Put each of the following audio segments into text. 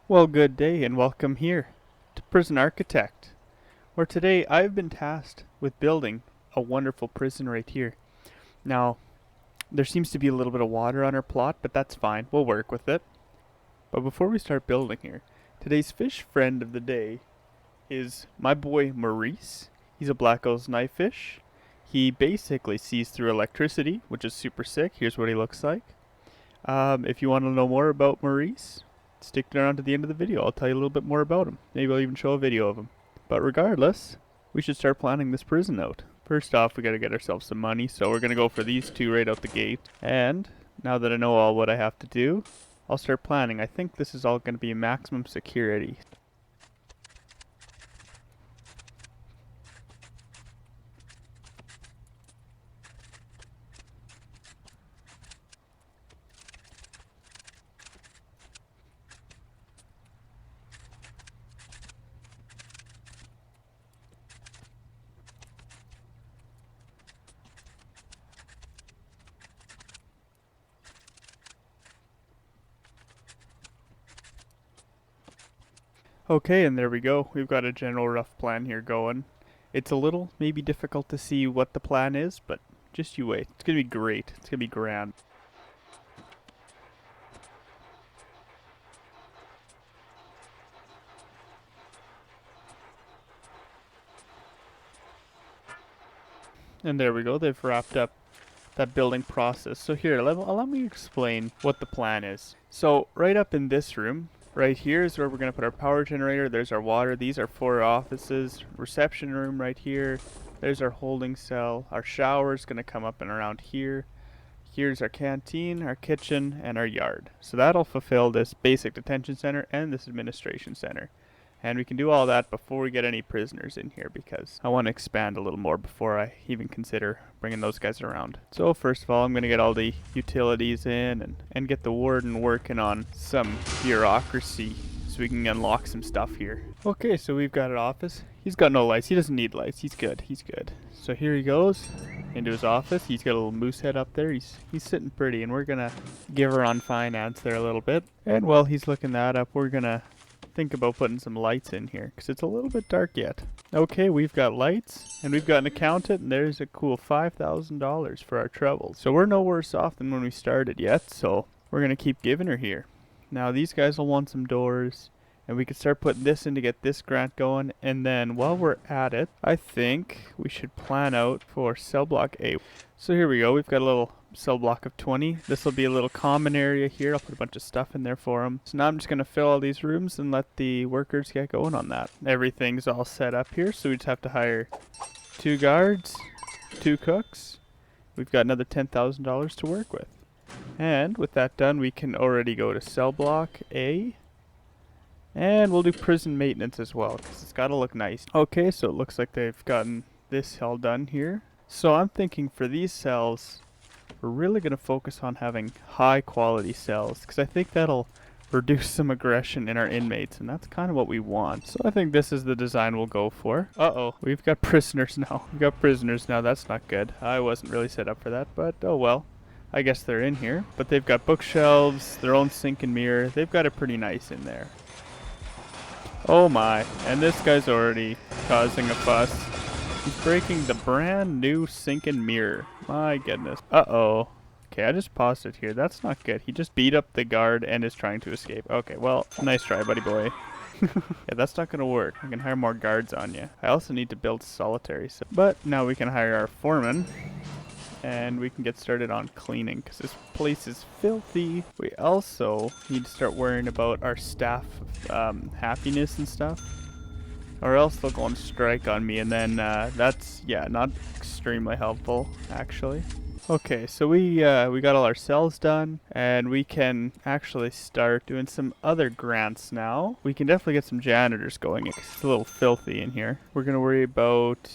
Well, good day and welcome here to Prison Architect, where today I've been tasked with building a wonderful prison right here. Now, there seems to be a little bit of water on our plot, but that's fine. We'll work with it. But before we start building here, today's fish friend of the day is my boy Maurice. He's a black knifefish. He basically sees through electricity, which is super sick. Here's what he looks like. If you want to know more about Maurice, stick around to the end of the video. I'll tell you a little bit more about him. Maybe I'll even show a video of him. But regardless, we should start planning this prison out. First off, we gotta get ourselves some money, so we're gonna go for these two right out the gate. And now that I know all what I have to do, I'll start planning. I think this is all gonna be maximum security. Okay, and there we go. We've got a general rough plan here going. It's a little maybe difficult to see what the plan is, but just you wait. It's gonna be great. It's gonna be grand. And there we go. They've wrapped up that building process. So here, allow me to explain what the plan is. So right up in this room, right here is where we're going to put our power generator. There's our water. These are 4 offices. Reception room right here. There's our holding cell. Our shower is going to come up and around here. Here's our canteen, our kitchen, and our yard. So that'll fulfill this basic detention center and this administration center. And we can do all that before we get any prisoners in here because I want to expand a little more before I even consider bringing those guys around. So first of all, I'm going to get all the utilities in and get the warden working on some bureaucracy so we can unlock some stuff here. Okay, so we've got an office. He's got no lights. He doesn't need lights. He's good. He's good. So here he goes into his office. He's got a little moose head up there. He's sitting pretty, and we're going to give her on finance there a little bit. And while he's looking that up, we're going to think about putting some lights in here because it's a little bit dark yet. Okay, we've got lights and we've got an accountant, and there's a cool $5,000 for our troubles. So we're no worse off than when we started yet, so we're gonna keep giving her here. Now these guys will want some doors, and we could start putting this in to get this grant going, and then while we're at it, I think we should plan out for cell block A. So here we go, we've got a little cell block of 20. This will be a little common area here. I'll put a bunch of stuff in there for them. So now I'm just going to fill all these rooms and let the workers get going on that. Everything's all set up here, so we just have to hire 2 guards, 2 cooks. We've got another $10,000 to work with. And with that done, we can already go to cell block A. And we'll do prison maintenance as well, because it's got to look nice. Okay, so it looks like they've gotten this all done here. So I'm thinking for these cells, we're really going to focus on having high quality cells, because I think that'll reduce some aggression in our inmates, and that's kind of what we want. So I think this is the design we'll go for. Uh-oh, we've got prisoners now. We've got prisoners now. That's not good. I wasn't really set up for that, but oh well. I guess they're in here. But they've got bookshelves, their own sink and mirror. They've got it pretty nice in there. Oh my, and this guy's already causing a fuss. He's breaking the brand new sink and mirror. My goodness. Uh-oh. Okay, I just paused it here. That's not good. He just beat up the guard and is trying to escape. Okay, well, nice try, buddy boy. Yeah, that's not going to work. I can hire more guards on you. I also need to build solitary. But now we can hire our foreman. And we can get started on cleaning because this place is filthy. We also need to start worrying about our staff happiness and stuff, or else they'll go on strike on me, and then that's, yeah, not extremely helpful actually. Okay, so we got all our cells done, and we can actually start doing some other grants now. We can definitely get some janitors going because it's a little filthy in here. We're gonna worry about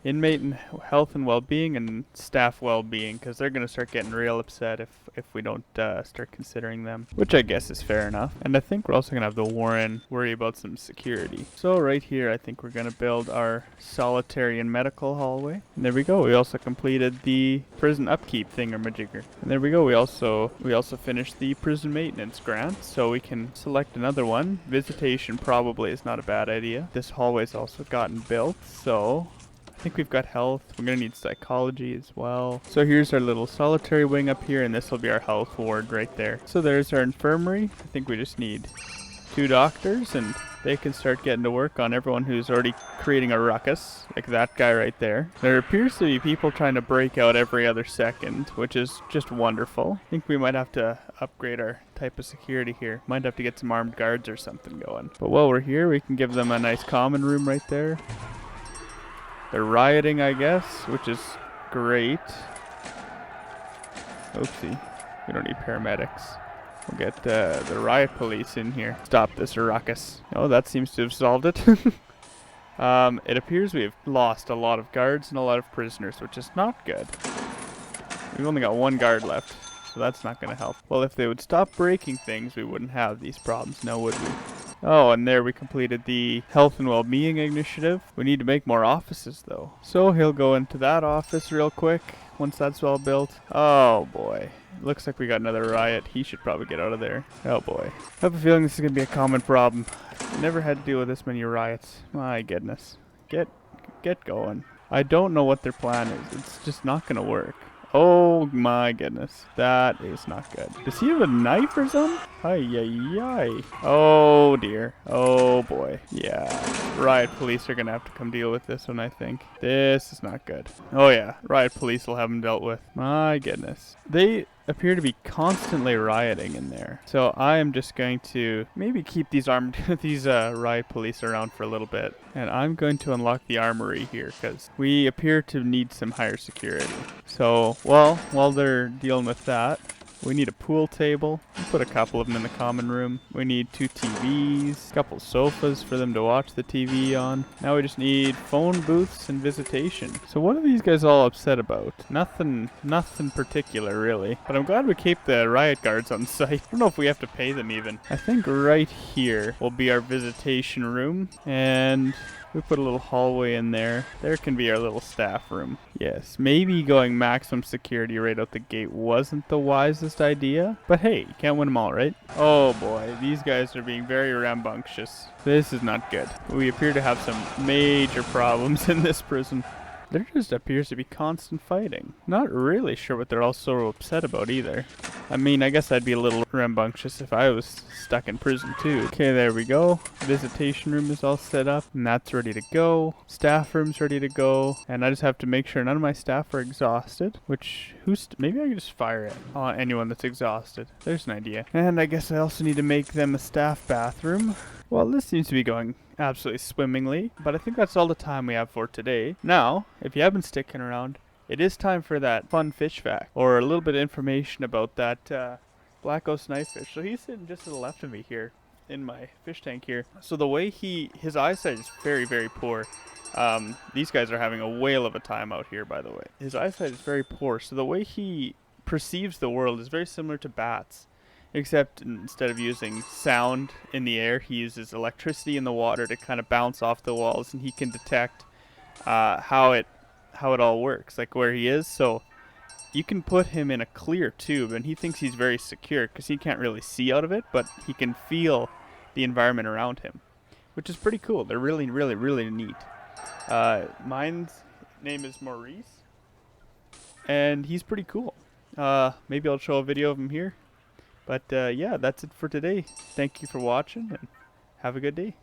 inmate and health and well-being and staff well-being, because they're going to start getting real upset if we don't start considering them, which I guess is fair enough. And I think we're also going to have the warden worry about some security. So right here, I think we're going to build our solitary and medical hallway. And there we go. We also completed the prison upkeep thingamajigger. And there we go. We also finished the prison maintenance grant, so we can select another one. Visitation probably is not a bad idea. This hallway's also gotten built, so I think we've got health. We're going to need psychology as well. So here's our little solitary wing up here, and this will be our health ward right there. So there's our infirmary. I think we just need 2 doctors, and they can start getting to work on everyone who's already creating a ruckus, like that guy right there. There appears to be people trying to break out every other second, which is just wonderful. I think we might have to upgrade our type of security here. Might have to get some armed guards or something going. But while we're here, we can give them a nice common room right there. They're rioting, I guess, which is great. Oopsie. We don't need paramedics. We'll get the riot police in here. Stop this ruckus. Oh, that seems to have solved it. It appears we have lost a lot of guards and a lot of prisoners, which is not good. We've only got 1 guard left, so that's not going to help. Well, if they would stop breaking things, we wouldn't have these problems now, would we? Oh, and there we completed the health and well-being initiative. We need to make more offices, though. So he'll go into that office real quick once that's all built. Oh, boy. Looks like we got another riot. He should probably get out of there. Oh, boy. I have a feeling this is going to be a common problem. Never had to deal with this many riots. My goodness. Get going. I don't know what their plan is. It's just not going to work. Oh my goodness. That is not good. Does he have a knife or something? Ay. Oh dear. Oh boy. Yeah. Riot police are gonna have to come deal with this one, I think. This is not good. Oh yeah. Riot police will have them dealt with. My goodness. They appear to be constantly rioting in there. So I am just going to maybe keep these riot police around for a little bit. And I'm going to unlock the armory here because we appear to need some higher security. So, well, while they're dealing with that, we need a pool table. We'll put a couple of them in the common room. We need 2 TVs, a couple sofas for them to watch the TV on. Now we just need phone booths and visitation. So what are these guys all upset about? Nothing particular really. But I'm glad we keep the riot guards on site. I don't know if we have to pay them even. I think right here will be our visitation room, and we put a little hallway in there. There can be our little staff room. Yes, maybe going maximum security right out the gate wasn't the wisest idea. But hey, you can't win them all, right? Oh boy, these guys are being very rambunctious. This is not good. We appear to have some major problems in this prison. There just appears to be constant fighting. Not really sure what they're all so upset about either. I mean, I guess I'd be a little rambunctious if I was stuck in prison too. Okay, there we go. Visitation room is all set up, and that's ready to go. Staff room's ready to go, and I just have to make sure none of my staff are exhausted, which, maybe I can just fire it on anyone that's exhausted. There's an idea. And I guess I also need to make them a staff bathroom. Well, this seems to be going absolutely swimmingly, but I think that's all the time we have for today. Now, if you have been sticking around, it is time for that fun fish fact, or a little bit of information about that black ghost knifefish. So he's sitting just to the left of me here in my fish tank here. So the way his eyesight is very, very poor. These guys are having a whale of a time out here, by the way. His eyesight is very poor, so the way he perceives the world is very similar to bats. Except instead of using sound in the air, he uses electricity in the water to kind of bounce off the walls, and he can detect how it all works, like where he is. So you can put him in a clear tube, and he thinks he's very secure because he can't really see out of it, but he can feel the environment around him, which is pretty cool. They're really, really, really neat. Mine's name is Maurice, and he's pretty cool. Maybe I'll show a video of him here. But yeah, that's it for today. Thank you for watching, and have a good day.